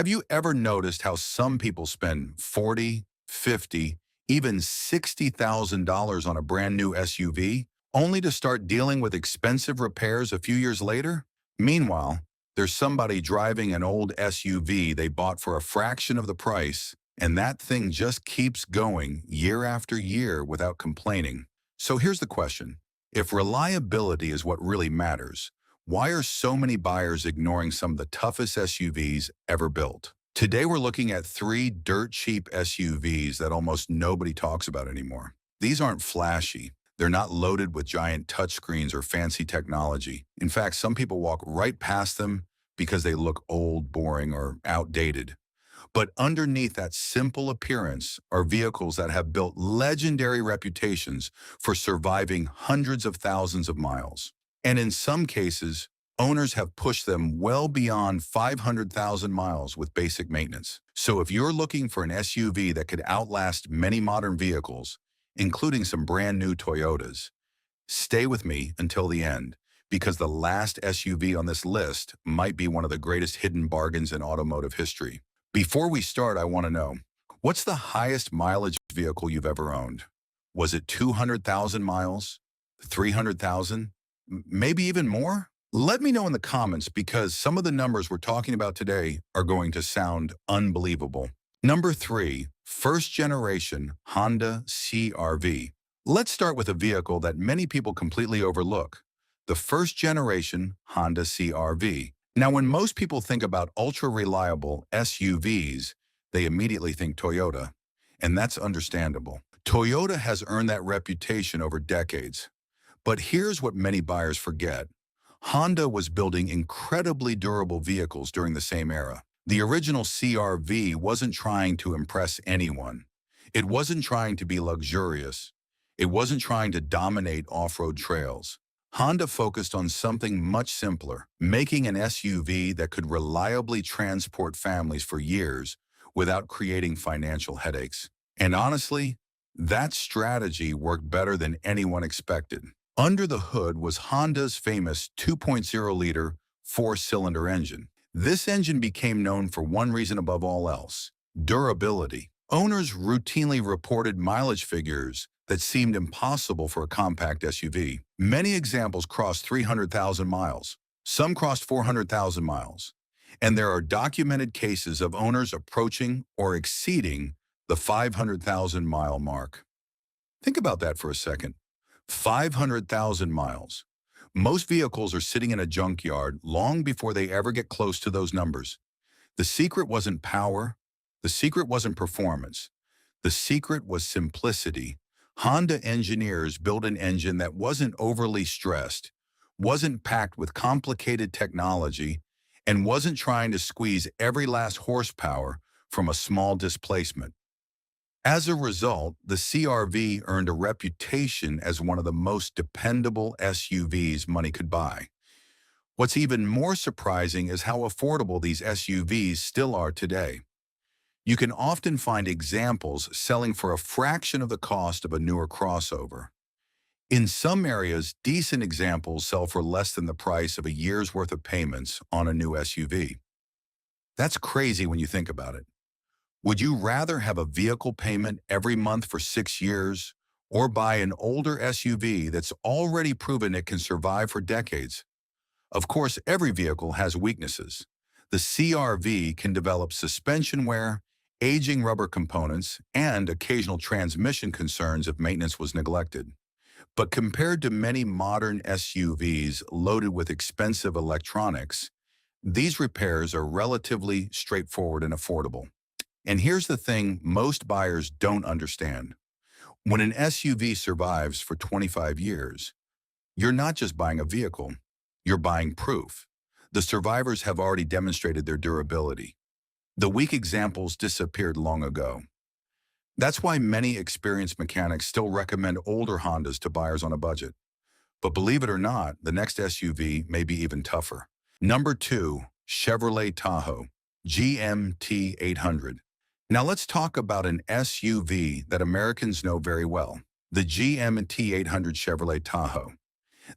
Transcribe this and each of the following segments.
Have you ever noticed how some people spend 40, 50, even $60,000 on a brand new SUV, only to start dealing with expensive repairs a few years later? Meanwhile, there's somebody driving an old SUV they bought for a fraction of the price, and that thing just keeps going year after year without complaining. So here's the question. If reliability is what really matters, why are so many buyers ignoring some of the toughest SUVs ever built? Today we're looking at three dirt cheap SUVs that almost nobody talks about anymore. These aren't flashy. They're not loaded with giant touchscreens or fancy technology. In fact, some people walk right past them because they look old, boring, or outdated. But underneath that simple appearance are vehicles that have built legendary reputations for surviving hundreds of thousands of miles. And in some cases, owners have pushed them well beyond 500,000 miles with basic maintenance. So if you're looking for an SUV that could outlast many modern vehicles, including some brand new Toyotas, stay with me until the end, because the last SUV on this list might be one of the greatest hidden bargains in automotive history. Before we start, I want to know, what's the highest mileage vehicle you've ever owned? Was it 200,000 miles? 300,000? Maybe even more? Let me know in the comments, because some of the numbers we're talking about today are going to sound unbelievable. Number 3, first generation Honda CR-V. Let's start with a vehicle that many people completely overlook, the first generation Honda CR-V. Now, when most people think about ultra-reliable SUVs, they immediately think Toyota, and that's understandable. Toyota has earned that reputation over decades. But here's what many buyers forget. Honda was building incredibly durable vehicles during the same era. The original CR-V wasn't trying to impress anyone. It wasn't trying to be luxurious. It wasn't trying to dominate off-road trails. Honda focused on something much simpler, making an SUV that could reliably transport families for years without creating financial headaches. And honestly, that strategy worked better than anyone expected. Under the hood was Honda's famous 2.0-liter four-cylinder engine. This engine became known for one reason above all else: durability. Owners routinely reported mileage figures that seemed impossible for a compact SUV. Many examples crossed 300,000 miles. Some crossed 400,000 miles. And there are documented cases of owners approaching or exceeding the 500,000-mile mark. Think about that for a second. 500,000 miles. Most vehicles are sitting in a junkyard long before they ever get close to those numbers. The secret wasn't power. The secret wasn't performance. The secret was simplicity. Honda engineers built an engine that wasn't overly stressed, wasn't packed with complicated technology, and wasn't trying to squeeze every last horsepower from a small displacement. As a result, the CR-V earned a reputation as one of the most dependable SUVs money could buy. What's even more surprising is how affordable these SUVs still are today. You can often find examples selling for a fraction of the cost of a newer crossover. In some areas, decent examples sell for less than the price of a year's worth of payments on a new SUV. That's crazy when you think about it. Would you rather have a vehicle payment every month for 6 years, or buy an older SUV that's already proven it can survive for decades? Of course, every vehicle has weaknesses. The CR-V can develop suspension wear, aging rubber components, and occasional transmission concerns if maintenance was neglected. But compared to many modern SUVs loaded with expensive electronics, these repairs are relatively straightforward and affordable. And here's the thing most buyers don't understand. When an SUV survives for 25 years, you're not just buying a vehicle, you're buying proof. The survivors have already demonstrated their durability. The weak examples disappeared long ago. That's why many experienced mechanics still recommend older Hondas to buyers on a budget. But believe it or not, the next SUV may be even tougher. Number 2, Chevrolet Tahoe, GMT 800. Now let's talk about an SUV that Americans know very well, the GMT 800 Chevrolet Tahoe.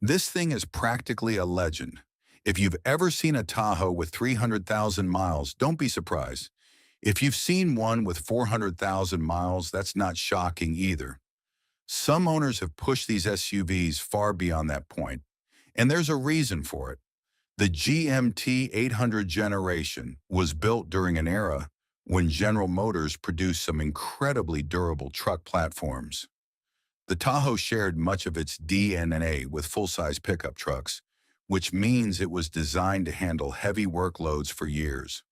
This thing is practically a legend. If you've ever seen a Tahoe with 300,000 miles, don't be surprised. If you've seen one with 400,000 miles, that's not shocking either. Some owners have pushed these SUVs far beyond that point, and there's a reason for it. The GMT 800 generation was built during an era when General Motors produced some incredibly durable truck platforms. The Tahoe shared much of its DNA with full-size pickup trucks, which means it was designed to handle heavy workloads for years.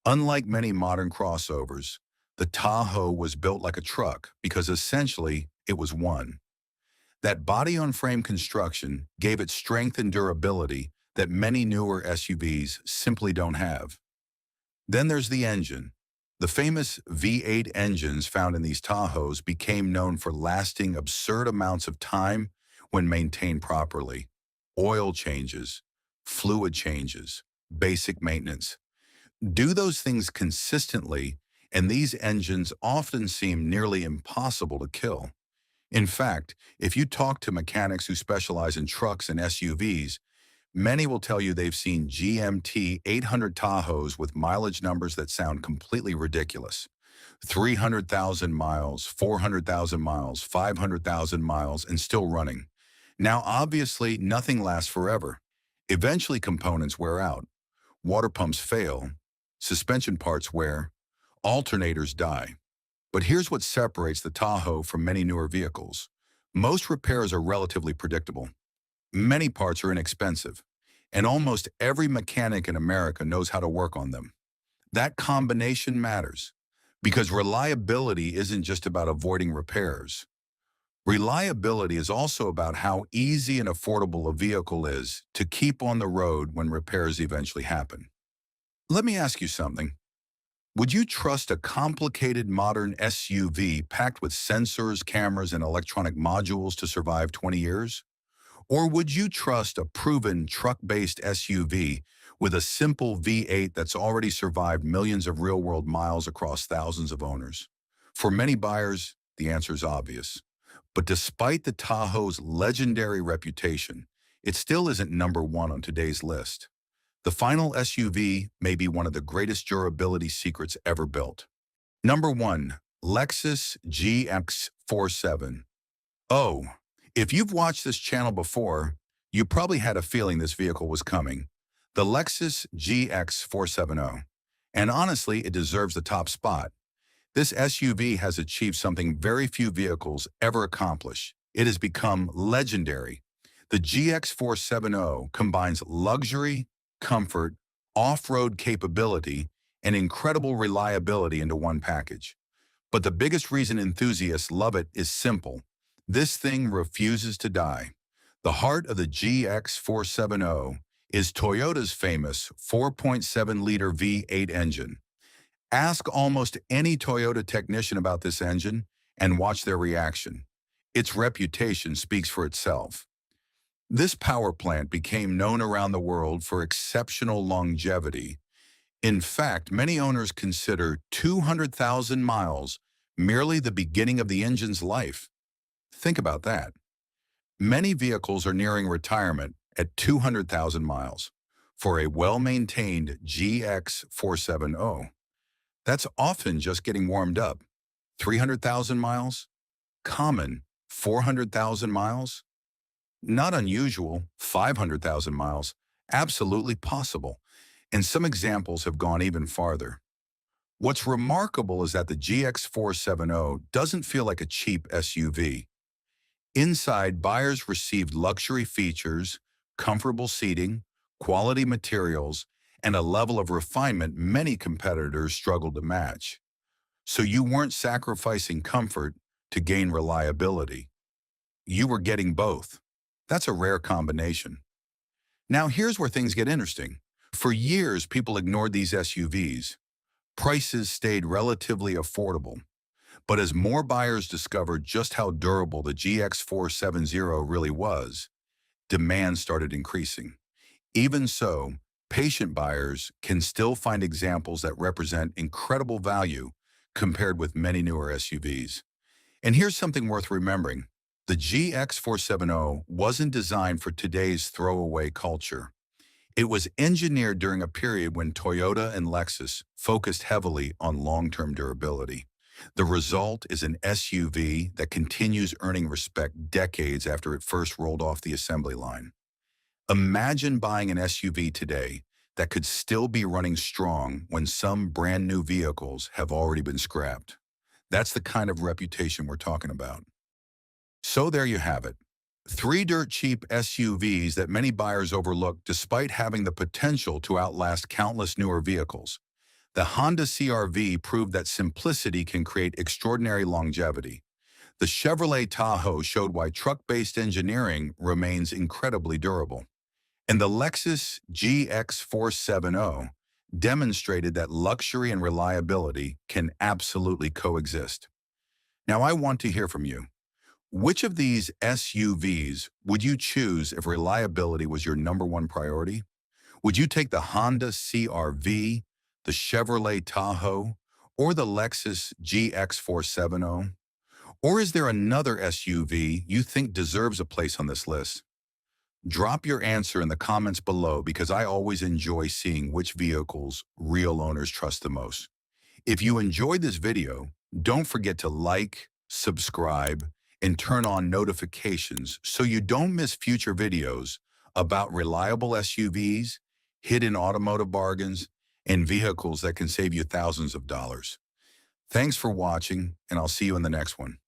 Unlike many modern crossovers, the Tahoe was built like a truck because essentially it was one. That body-on-frame construction gave it strength and durability that many newer SUVs simply don't have. Then there's the engine. The famous V8 engines found in these Tahoes became known for lasting absurd amounts of time when maintained properly. Oil changes, fluid changes, basic maintenance. Do those things consistently, and these engines often seem nearly impossible to kill. In fact, if you talk to mechanics who specialize in trucks and SUVs, many will tell you they've seen GMT 800 Tahoes with mileage numbers that sound completely ridiculous. 300,000 miles, 400,000 miles, 500,000 miles, and still running. Now, obviously, nothing lasts forever. Eventually, components wear out. Water pumps fail. Suspension parts wear. Alternators die. But here's what separates the Tahoe from many newer vehicles. Most repairs are relatively predictable. Many parts are inexpensive, and almost every mechanic in America knows how to work on them. That combination matters, because reliability isn't just about avoiding repairs. Reliability is also about how easy and affordable a vehicle is to keep on the road when repairs eventually happen. Let me ask you something. Would you trust a complicated modern SUV packed with sensors, cameras, and electronic modules to survive 20 years? Or would you trust a proven truck-based SUV with a simple V8 that's already survived millions of real-world miles across thousands of owners? For many buyers, the answer is obvious. But despite the Tahoe's legendary reputation, it still isn't number one on today's list. The final SUV may be one of the greatest durability secrets ever built. Number 1. Lexus GX47. Oh, if you've watched this channel before, you probably had a feeling this vehicle was coming. The Lexus GX470. And honestly, it deserves the top spot. This SUV has achieved something very few vehicles ever accomplish. It has become legendary. The GX470 combines luxury, comfort, off-road capability, and incredible reliability into one package. But the biggest reason enthusiasts love it is simple. This thing refuses to die. The heart of the GX470 is Toyota's famous 4.7-liter V8 engine. Ask almost any Toyota technician about this engine and watch their reaction. Its reputation speaks for itself. This power plant became known around the world for exceptional longevity. In fact, many owners consider 200,000 miles merely the beginning of the engine's life. Think about that. Many vehicles are nearing retirement at 200,000 miles. For a well-maintained GX470, that's often just getting warmed up. 300,000 miles? Common. 400,000 miles? Not unusual. 500,000 miles? Absolutely possible. And some examples have gone even farther. What's remarkable is that the GX470 doesn't feel like a cheap SUV. Inside, buyers received luxury features, comfortable seating, quality materials, and a level of refinement many competitors struggled to match. So you weren't sacrificing comfort to gain reliability. You were getting both. That's a rare combination. Now here's where things get interesting. For years, people ignored these SUVs. Prices stayed relatively affordable. But as more buyers discovered just how durable the GX470 really was, demand started increasing. Even so, patient buyers can still find examples that represent incredible value compared with many newer SUVs. And here's something worth remembering. The GX470 wasn't designed for today's throwaway culture. It was engineered during a period when Toyota and Lexus focused heavily on long-term durability. The result is an SUV that continues earning respect decades after it first rolled off the assembly line. Imagine buying an SUV today that could still be running strong when some brand new vehicles have already been scrapped. That's the kind of reputation we're talking about. So there you have it. Three dirt cheap SUVs that many buyers overlook despite having the potential to outlast countless newer vehicles. The Honda CR-V proved that simplicity can create extraordinary longevity. The Chevrolet Tahoe showed why truck-based engineering remains incredibly durable. And the Lexus GX470 demonstrated that luxury and reliability can absolutely coexist. Now, I want to hear from you. Which of these SUVs would you choose if reliability was your number one priority? Would you take the Honda CR-V, the Chevrolet Tahoe, or the Lexus GX470? Or is there another SUV you think deserves a place on this list? Drop your answer in the comments below because I always enjoy seeing which vehicles real owners trust the most. If you enjoyed this video, don't forget to like, subscribe, and turn on notifications so you don't miss future videos about reliable SUVs, hidden automotive bargains, and vehicles that can save you thousands of dollars. Thanks for watching, and I'll see you in the next one.